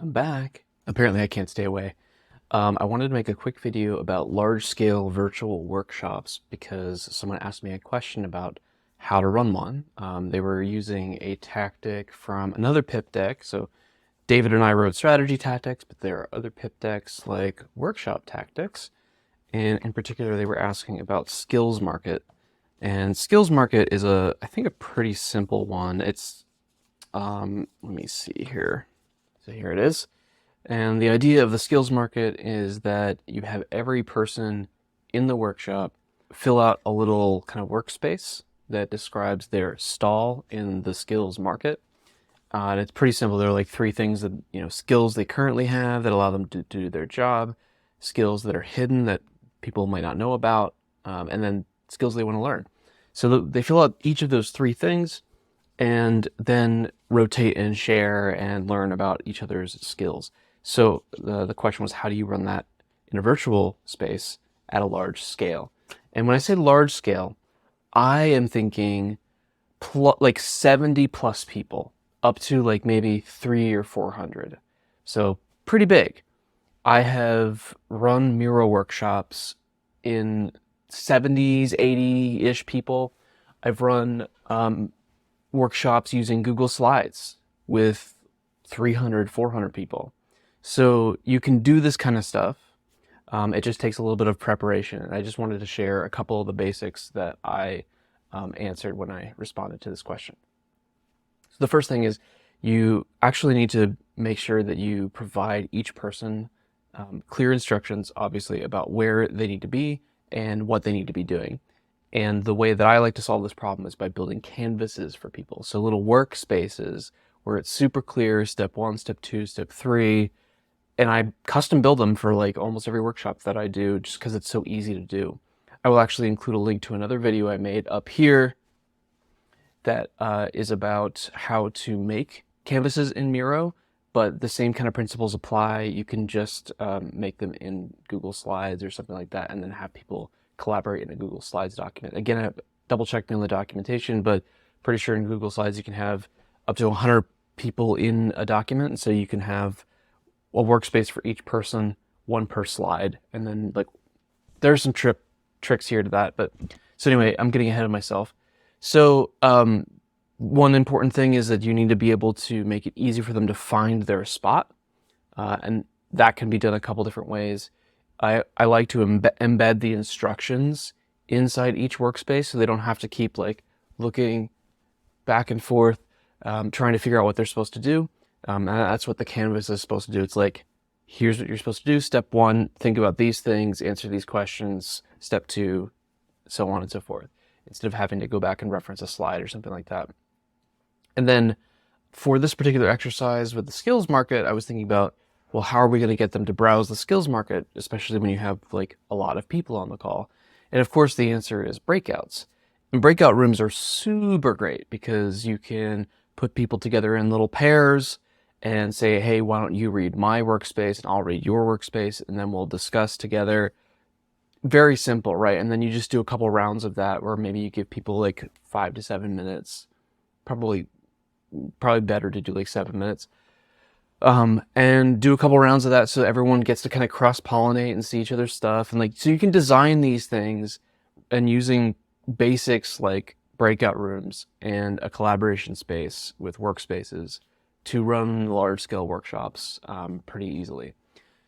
I'm back. Apparently I can't stay away. I wanted to make a quick video about large-scale virtual workshops because someone asked me a question about how to run one. They were using a tactic from another pip deck. So David and I wrote strategy tactics, but there are other pip decks like workshop tactics. And in particular, they were asking about skills market. And skills market is I think a pretty simple one. Let me see here. So here it is. And the idea of the skills market is that you have every person in the workshop fill out a little kind of workspace that describes their stall in the skills market. And it's pretty simple. There are like three things that, skills they currently have that allow them to do their job, skills that are hidden that people might not know about, and then skills they want to learn. So they fill out each of those three things and then rotate and share and learn about each other's skills. So the question was, how do you run that in a virtual space at a large scale? And when I say large scale, I am thinking like 70 plus people, up to like maybe 300 or 400. So pretty big. I have run Miro workshops in 70s, 80-ish people. I've run workshops using Google Slides with 300, 400 people. So you can do this kind of stuff. It just takes a little bit of preparation. And I just wanted to share a couple of the basics that I answered when I responded to this question. So the first thing is you actually need to make sure that you provide each person clear instructions, obviously, about where they need to be and what they need to be doing. And the way that I like to solve this problem is by building canvases for people. So little workspaces where it's super clear, step 1, step 2, step 3. And I custom build them for like almost every workshop that I do just because it's so easy to do. I will actually include a link to another video I made up here that is about how to make canvases in Miro, but the same kind of principles apply. You can just make them in Google Slides or something like that and then have people collaborate in a Google Slides document. Again, I double checked on the documentation, but pretty sure in Google Slides you can have up to 100 people in a document, and so you can have a workspace for each person, one per slide, and then like there's some tricks here to that. But so anyway, I'm getting ahead of myself. So one important thing is that you need to be able to make it easy for them to find their spot, and that can be done a couple different ways. I like to embed the instructions inside each workspace so they don't have to keep like looking back and forth, trying to figure out what they're supposed to do. And that's what the canvas is supposed to do. It's like, here's what you're supposed to do. Step 1, think about these things, answer these questions. Step 2, so on and so forth, instead of having to go back and reference a slide or something like that. And then for this particular exercise with the skills market, I was thinking about, well, how are we going to get them to browse the skills market, especially when you have like a lot of people on the call? And of course, the answer is breakouts. And breakout rooms are super great because you can put people together in little pairs and say, hey, why don't you read my workspace and I'll read your workspace, and then we'll discuss together. Very simple, right? And then you just do a couple rounds of that, where maybe you give people like 5 to 7 minutes. Probably better to do like 7 minutes. And do a couple rounds of that so everyone gets to kind of cross-pollinate and see each other's stuff. And like, so you can design these things and using basics like breakout rooms and a collaboration space with workspaces to run large-scale workshops pretty easily.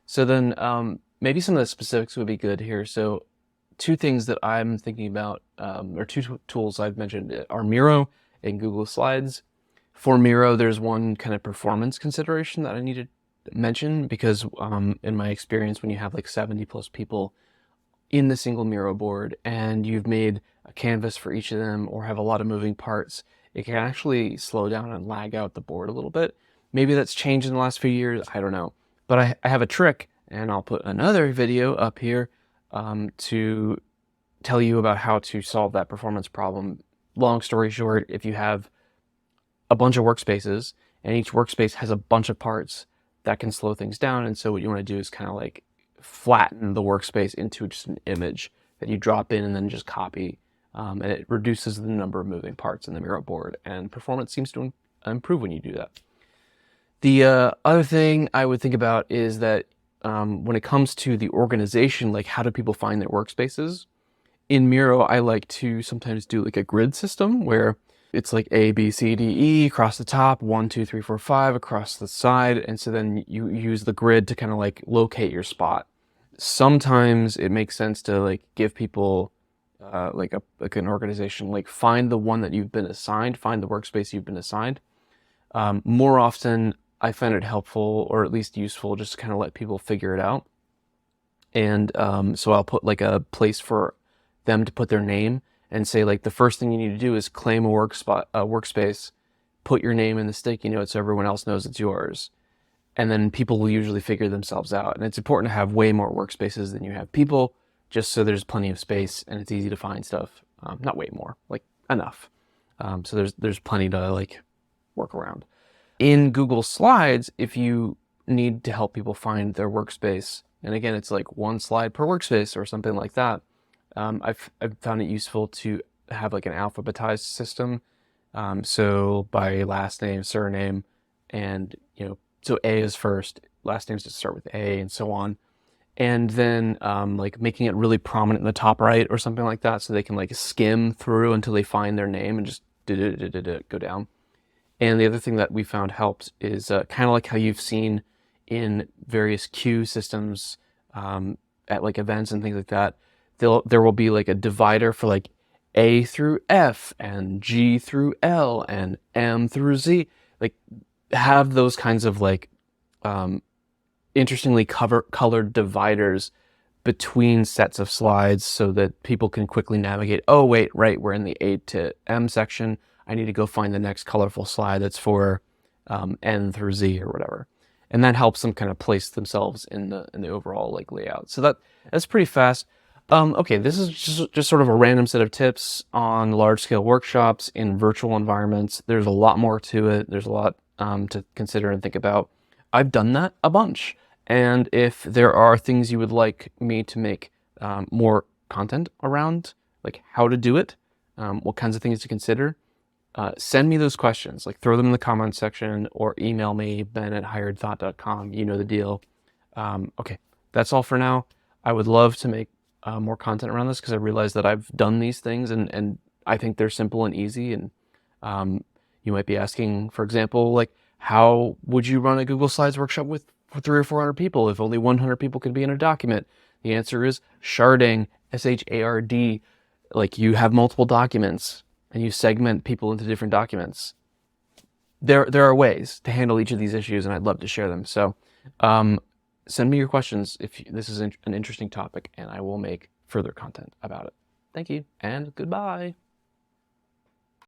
So then maybe some of the specifics would be good here. So two things that I'm thinking about, or two tools I've mentioned, are Miro and Google Slides. For Miro, there's one kind of performance consideration that I need to mention because in my experience, when you have like 70 plus people in the single Miro board and you've made a canvas for each of them or have a lot of moving parts, it can actually slow down and lag out the board a little bit. Maybe that's changed in the last few years, I don't know. But I have a trick, and I'll put another video up here to tell you about how to solve that performance problem. Long story short, if you have a bunch of workspaces and each workspace has a bunch of parts, that can slow things down. And so what you want to do is kind of like flatten the workspace into just an image that you drop in and then just copy. And it reduces the number of moving parts in the Miro board, and performance seems to improve when you do that. The other thing I would think about is that when it comes to the organization, like how do people find their workspaces? In Miro, I like to sometimes do like a grid system where it's like A, B, C, D, E across the top, 1, 2, 3, 4, 5 across the side. And so then you use the grid to kind of like locate your spot. Sometimes it makes sense to like give people like an organization, like find the one that you've been assigned, find the workspace you've been assigned. More often, I find it helpful or at least useful just to kind of let people figure it out. And so I'll put like a place for them to put their name and say like the first thing you need to do is claim a workspace, put your name in the sticky note so everyone else knows it's yours. And then people will usually figure themselves out. And it's important to have way more workspaces than you have people, just so there's plenty of space and it's easy to find stuff. Not way more, like enough. So there's plenty to like work around. In Google Slides, if you need to help people find their workspace, and again, it's like one slide per workspace or something like that, I've found it useful to have like an alphabetized system. So by last name, surname, and so A is first, last names just start with A, and so on. And then like making it really prominent in the top right or something like that, so they can like skim through until they find their name and just go down. And the other thing that we found helps is kind of like how you've seen in various queue systems at like events and things like that. There will be like a divider for like A through F and G through L and M through Z. Like have those kinds of like interestingly colored dividers between sets of slides so that people can quickly navigate. Oh, wait, right, we're in the A to M section. I need to go find the next colorful slide that's for N through Z or whatever. And that helps them kind of place themselves in the overall like layout. So that's pretty fast. Okay, this is just sort of a random set of tips on large scale workshops in virtual environments. There's a lot more to it. There's a lot to consider and think about. I've done that a bunch. And if there are things you would like me to make more content around, like how to do it, what kinds of things to consider, send me those questions. Like throw them in the comments section or email me, ben@hiredthought.com. You know the deal. Okay, that's all for now. I would love to make more content around this because I realize that I've done these things and I think they're simple and easy. And you might be asking, for example, like how would you run a Google Slides workshop with 300 or 400 people if only 100 people could be in a document? The answer is sharding, SHARD. Like you have multiple documents and you segment people into different documents. There are ways to handle each of these issues, and I'd love to share them. So send me your questions if this is an interesting topic, and I will make further content about it. Thank you, and goodbye.